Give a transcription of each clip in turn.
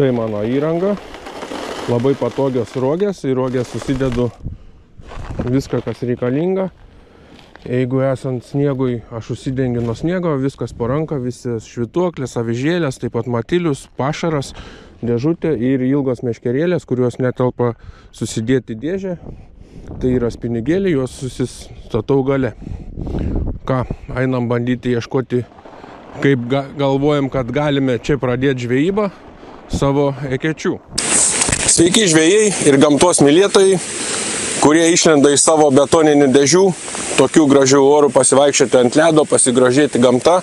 Štai mano įranga. Labai patogios rogės. Į rogės susidedu viską, kas reikalinga. Jeigu esant sniegui, aš užsidengiu nuo sniego, viskas po ranką, visi švytuoklės, avižėlės, taip pat matilius, pašaras, dėžutė ir ilgos meškerėlės, kurios netelpa susidėti dėžę. Tai yra spinigėliai, juos susistatau gale. Ką, einam bandyti ieškoti, kaip galvojam, kad galime čia pradėti žvejybą savo ekečių. Sveiki žvejai ir gamtos mylėtojai, kurie išlenda iš savo betoninių dėžių, tokių gražių orų pasivaikščioti ant ledo, pasigrožėti gamta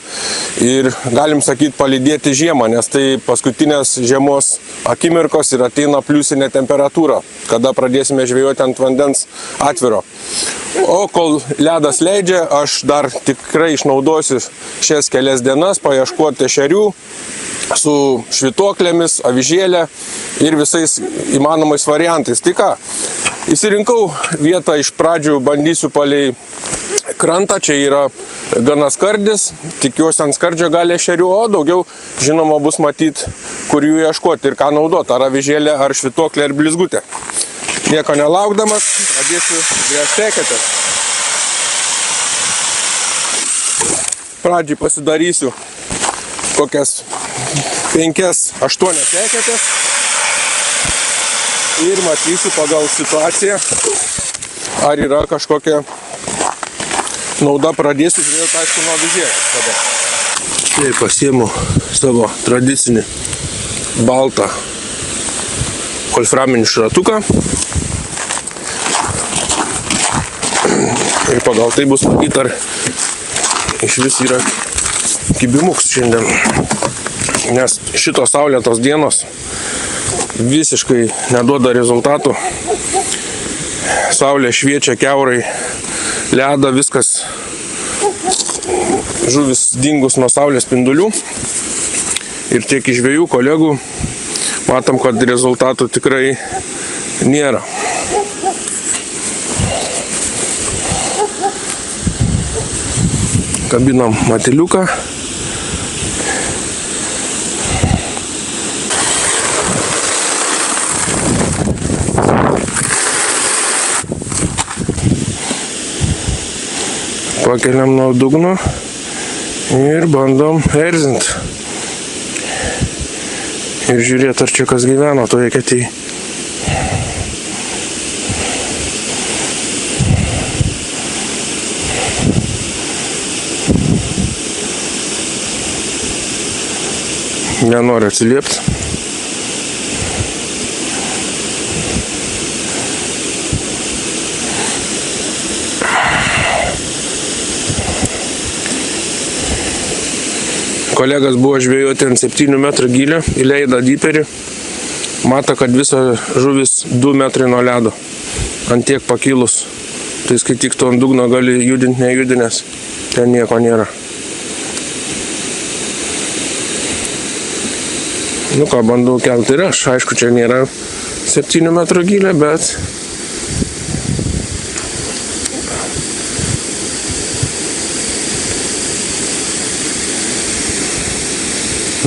ir, galim sakyti, palydėti žiemą, nes tai paskutinės žiemos akimirkos ir ateina pliusinė temperatūra, kada pradėsime žvejoti ant vandens atviro. O kol ledas leidžia, aš dar tikrai išnaudosiu šias kelias dienas paieškoti ešerių su švytuoklėmis, avižėlė ir visais įmanomais variantais. Tai ką, įsirinkau vietą, iš pradžių bandysiu palei krantą, čia yra gana skardis, tikiuosi ant skardžio gali ešerių, o daugiau žinoma bus matyti, kur jų ieškoti ir ką naudoti, ar avižėlė, ar švytuoklė, ar blizgutė. Nieko nelaukdamas, pradėsiu gręžti eketės. Pradžiai pasidarysiu kokias 5-8 eketės ir matysiu pagal situaciją, ar yra kažkokia nauda. Pradėsiu žiūrėti, aišku, nuo avižėlės. Tai pasiimu savo tradicinį baltą wolframinį šratuką ir pagal tai bus matyti, ar iš vis yra kibimuks šiandien, nes šitos saulėtos dienos visiškai neduoda rezultatų. Saulė šviečia kiaurai, ledą, viskas, žuvis dingus nuo saulės spindulių. Ir tiek iš žvejų kolegų matom, kad rezultatų tikrai nėra. Kabinam matiliuką. Pakeliam nuo dugno ir bandom erzinti. Ir žiūrėti, ar čia kas gyveno toje eketėje. Nenori atsiliepti. Kolegas buvo žvejoti ant 7 metrų gylio, įleido dyperį. Mato, kad visa žuvis 2 metrai nuo ledo. Ant tiek pakilus. Tai skaityk, tu ant dugno gali judinti nejudinęs. Ten nieko nėra. Nu ką, bandau kelti ir aš. Aišku, čia nėra 7 metrų gylio, bet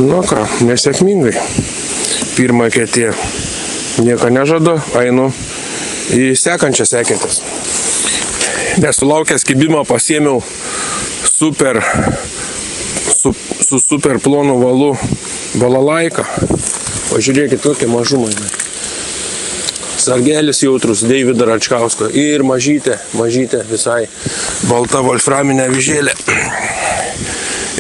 nu ką, nesėkmingai. Pirmą eketę nieko nežadu, einu į sekančias eketes. Nesulaukęs kibimo pasiėmiau su super plonu valu balalaiką. Pažiūrėkit, kokie mažumai. Sargelis jautrus, Deivido Račkausko ir mažytė visai balta wolframinė avižėlė.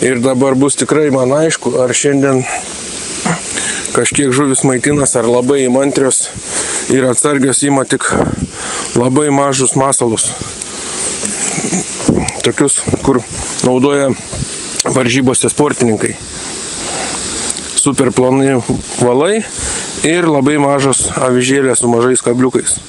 Ir dabar bus tikrai man aišku, ar šiandien kažkiek žuvis maitinas, ar labai įmantrios ir atsargios ima tik labai mažus masalus. Tokius, kur naudoja varžybose sportininkai. Super ploni valai ir labai mažos avižėlės su mažais kabliukais.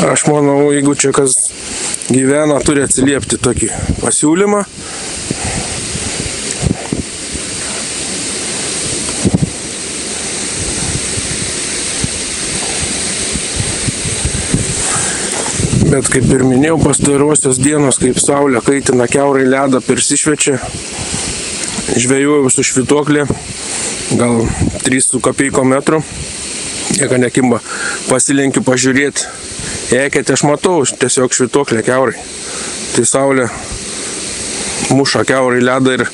Aš manau, jeigu čia kas gyvena, turi atsiliepti tokį pasiūlymą. Bet kaip ir minėjau, pastarosios dienos, kaip saulė kaitina kiaurai ledą, persišviečia, žvejojau su švytuoklė, gal 3 su kapeikom metrų, nieka nekimba, pasilenkiu pažiūrėti, eketė aš matau, tiesiog švytuoklė kiaurai, tai saulė muša kiaurai ledą ir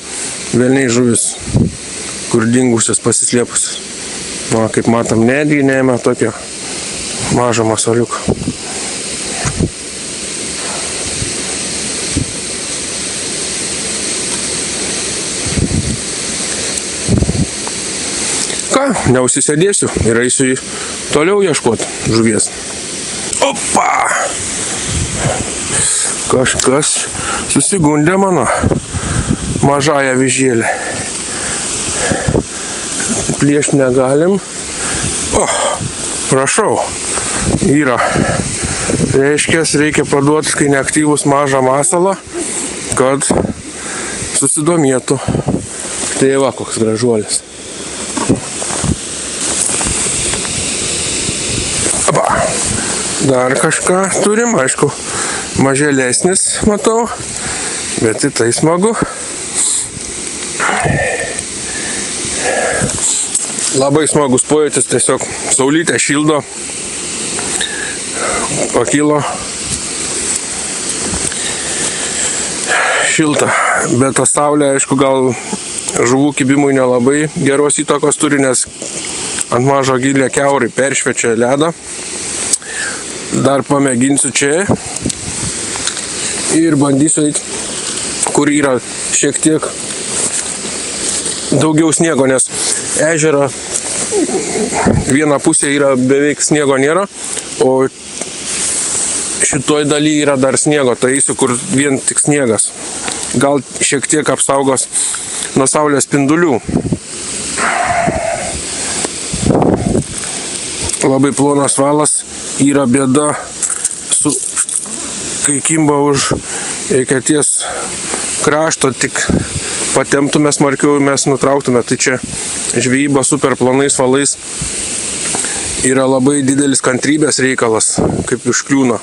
velniai žuvis, kur dingusios pasislėpusios. Va, kaip matom, netgi neėmė tokio mažo masaliuko. Neužsisėdėsiu ir eisiu toliau ieškoti žuvies. Opa! Kažkas susigundė mano mažąją vyžėlę. Plėšti negalim. O, prašau, yra. Reikia paduoti, kai neaktyvus mažą masalą, kad susidomėtų. Tai va, koks gražuolis. Dar kažką turim, aišku, mažėlesnis matau, bet į tai smagu. Labai smagus pojūtis, tiesiog saulytė šildo, pakilo šilta, bet ta saulė, aišku, gal žuvų kibimui nelabai geros įtakos turi, nes ant mažo gylio kiaurai peršviečia ledą. Dar pamėginsiu čia ir bandysiu eiti, kur yra šiek tiek daugiau sniego, nes ežero viena pusė yra beveik sniego nėra, o šitoj daly yra dar sniego, tai eisiu, kur vien tik sniegas. Gal šiek tiek apsaugos nuo saulės spindulių. Labai plonas valas, yra bėda, kai kimba už eketies krašto, tik patemptume smarkiau, mes nutrauktume. Tai čia žvejyba super plonais valais yra labai didelis kantrybės reikalas, kaip užkliūna.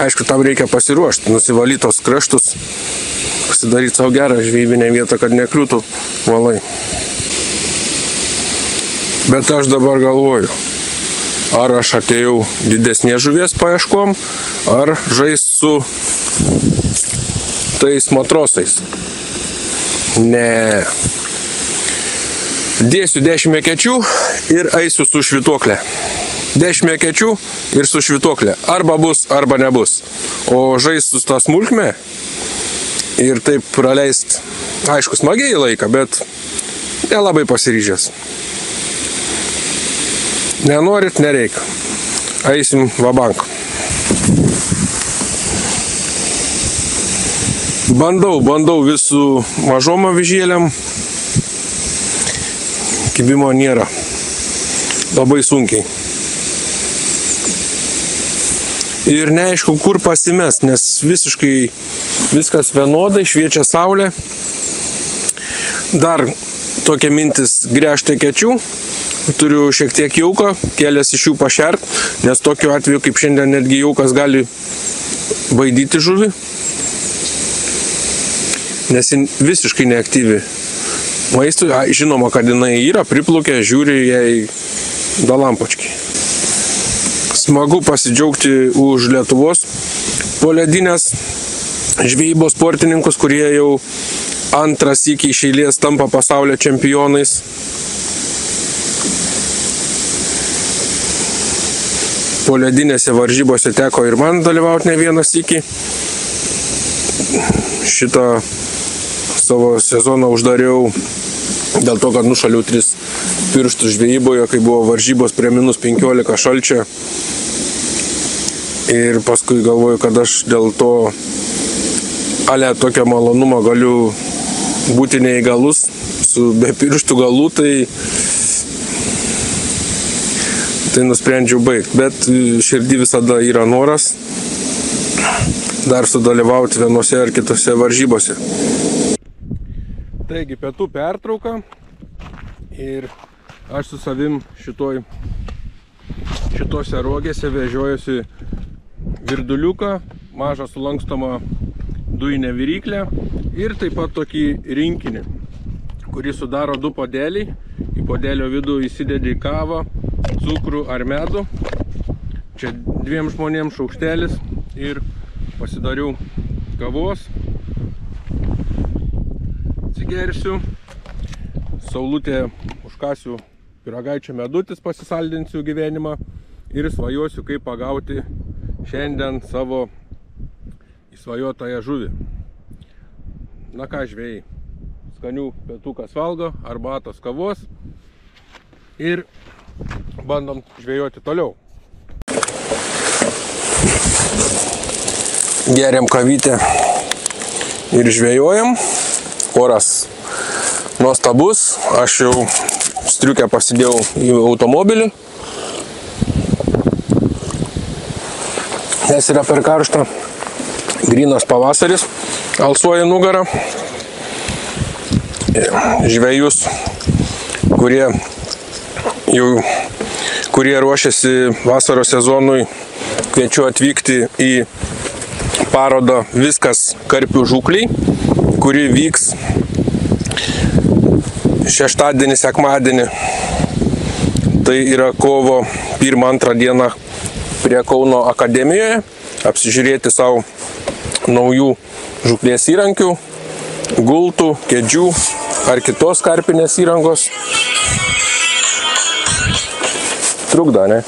Aišku, tam reikia pasiruošti, nusivalyti tos kraštus, pasidaryti savo gerą žvejybinę vietą, kad nekliūtų valai. Bet aš dabar galvoju, ar aš atėjau didesnės žuvies paieškom, ar žaist su tais matrosais. Ne. Dėsiu 10 ekečių ir eisiu su švytuoklė. 10 ekečių ir su švytuoklė. Arba bus, arba nebus. O žaist su tą smulkmę ir taip praleist, aišku, smagiai laiką, bet nelabai pasiryžęs. Nenorit, nereikia. Eisim vabank. Bandau visų mažom avižėlėm. Kibimo nėra. Labai sunkiai. Ir neaišku, kur pasimest, nes visiškai viskas vienodai, šviečia saulė. Dar tokia mintis gręžti ekečių. Turiu šiek tiek jauko, kelias iš jų pašert, nes tokiu atveju kaip šiandien netgi jaukas gali baidyti žuvį, nes jin visiškai neaktyvi. Maistui, žinoma, kad jinai yra, priplukė, žiūri jai dalampočkiai. Smagu pasidžiaugti už Lietuvos poledinės žvejybos sportininkus, kurie jau antras sykį iš eilės tampa pasaulio čempionais. Poledinėse varžybose teko ir man dalyvauti ne vieną sykį. Šitą savo sezoną uždariau dėl to, kad nušaliau 3 pirštus žvejyboje, kai buvo varžybos prie -15 šalčio. Ir paskui galvoju, kad aš dėl to tokio malonumo galiu būti neįgalus su be pirštų galų, tai tai nusprendžiau baigti. Bet širdį visada yra noras dar sudalyvauti vienose ar kitose varžybose. Taigi, pietų pertrauka ir aš su savim šitose rogėse vežiojusi virduliuką, mažą sulankstomą dujinę viryklę ir taip pat tokį rinkinį, kurį sudaro 2 podeliai. Į podelio vidų įsidedi kavą, cukrų ar medų. Čia 2 žmonėms šaukštelis ir pasidariau kavos. Atsigersiu, saulutė užkasiu pyragaičio medutis, pasisaldinsiu gyvenimą ir svajosiu, kaip pagauti šiandien savo įsvajotąją žuvį. Na ką, žvejai, skanių pietų kas valgo, arbatos, kavos ir bandom žvejoti toliau. Geriam kavytę ir žvejojam. Oras nuostabus. Aš jau striukę pasidėjau į automobilį, nes yra per karšta. Grynas pavasaris alsuoja nugarą. Žvejus, kurie ruošiasi vasaros sezonui, kviečiu atvykti į parodą Viskas karpių žūkliai, kuri vyks šeštadienį, sekmadienį. Tai yra kovo 1-2 dieną prie Kauno akademijoje. Apsižiūrėti savo naujų žūklės įrankių, gultų, kėdžių ar kitos karpinės įrangos. Trukdo, ne?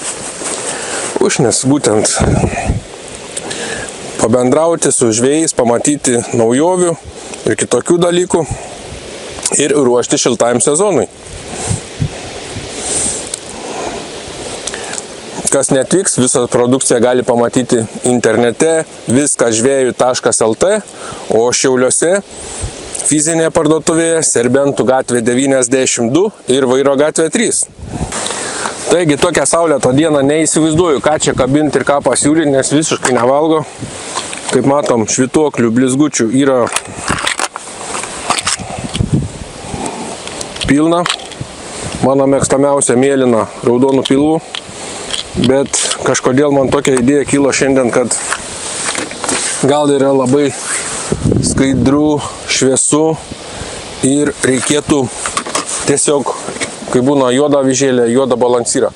Užnes būtent pabendrauti su žvejais, pamatyti naujovių ir kitokių dalykų ir ruošti šiltajam sezonui. Kas netvyks, visą produkciją gali pamatyti internete viskasžvejų.lt, o Šiauliuose fizinėje parduotuvėje Serbentų gatvė 92 ir Vairo gatvė 3. Taigi tokią saulėtą dieną neįsivaizduoju, ką čia kabinti ir ką pasiūlyti, nes visiškai nevalgo. Kaip matom, švytuoklių, blizgučių yra pilna. Mano mėgstamiausia mėlyna raudonų pilvų. Bet kažkodėl man tokia idėja kilo šiandien, kad gal yra labai skaidru, šviesu ir reikėtų tiesiog, kai būna juoda avižėlė, juoda balansyrą.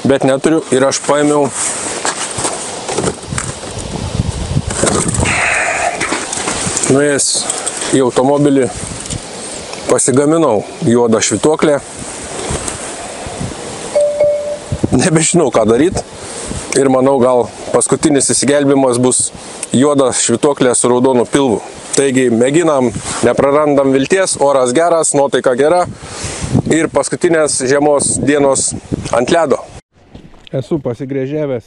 Bet neturiu ir aš paėmiau nuėjęs į automobilį, pasigaminau juodą švytuoklę. Nebežinau, ką daryti. Ir manau, gal paskutinis įsigelbimas bus juoda švytuoklė su raudonu pilvu. Taigi mėginam, neprarandam vilties, oras geras, nuotaika gera ir paskutinės žiemos dienos ant ledo. Esu pasigrėžėvęs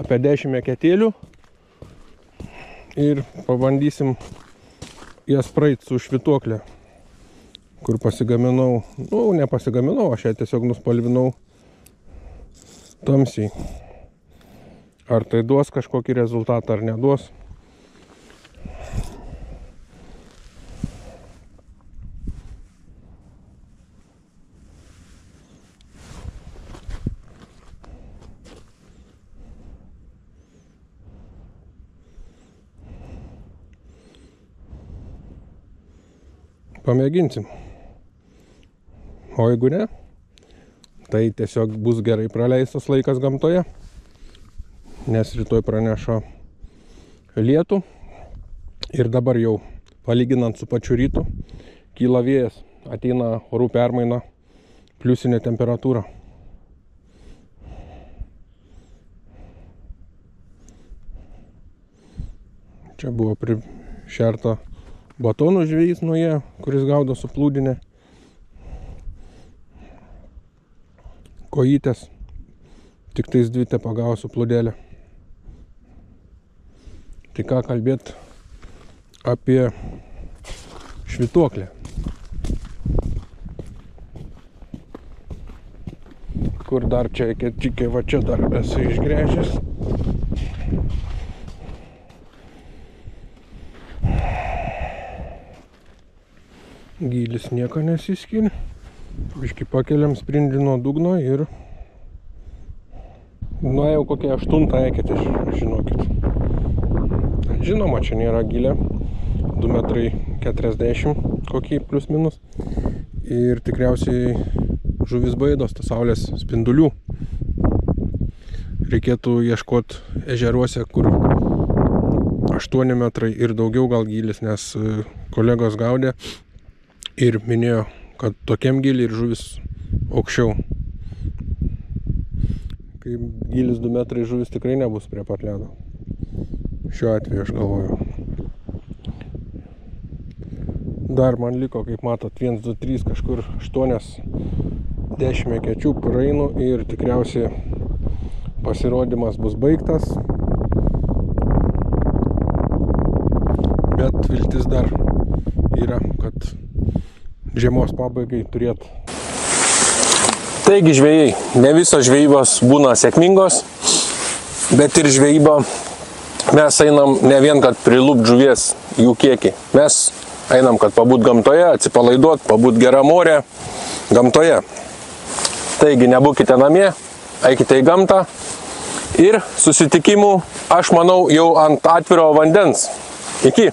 apie 10 eketėlių ir pabandysim jas praeit su švytuoklė, kur pasigaminau, nepasigaminau, aš ją tiesiog nuspalvinau tamsiai. Ar tai duos kažkokį rezultatą, ar neduos. Pamėginsim. O jeigu ne, tai tiesiog bus gerai praleistas laikas gamtoje, nes rytoj praneša lietų ir dabar jau, palyginant su pačiu rytu, kyla vėjas, ateina orų permaina, pliusinė temperatūra. Čia buvo prišerta batonų žvejys nuėjo, kuris gaudo su plūdinė. Kojytės, tik tais 2 te pagavo su plūdelė. Tai ką kalbėt apie švytuoklę, kur dar čia, čia va čia dar esu išgręžęs. Gylis nieko nesiskiria. Biškį pakeliam sprindį nuo dugno ir jau kokią 8 eketę, žinokit. Žinoma, čia nėra gilė. 2,40 m kokį plus minus. Ir tikriausiai žuvis baidos, tas saulės spindulių. Reikėtų ieškoti ežeruose, kur 8 metrai ir daugiau gal gylis, nes kolegos gaudė ir minėjo, kad tokiam gilį ir žuvis aukščiau. Kai gilis 2 metrai, žuvis tikrai nebus prie pat ledo. Šiuo atveju aš galvoju. Dar man liko, kaip matot, 1, 2, 3, kažkur 8-10 ekečių praeinu ir tikriausiai pasirodymas bus baigtas. Bet viltis dar yra, kad žiemos pabaigai turėtų. Taigi žvejai, ne visos žvejybos būna sėkmingos, bet ir žvejyba mes einam ne vien, kad prilupt žuvies jų kiekį. Mes einam, kad pabūt gamtoje, atsipalaiduot, pabūt gerą morę gamtoje. Taigi nebūkite namie, eikite į gamtą ir susitikimų, aš manau, jau ant atviro vandens. Iki.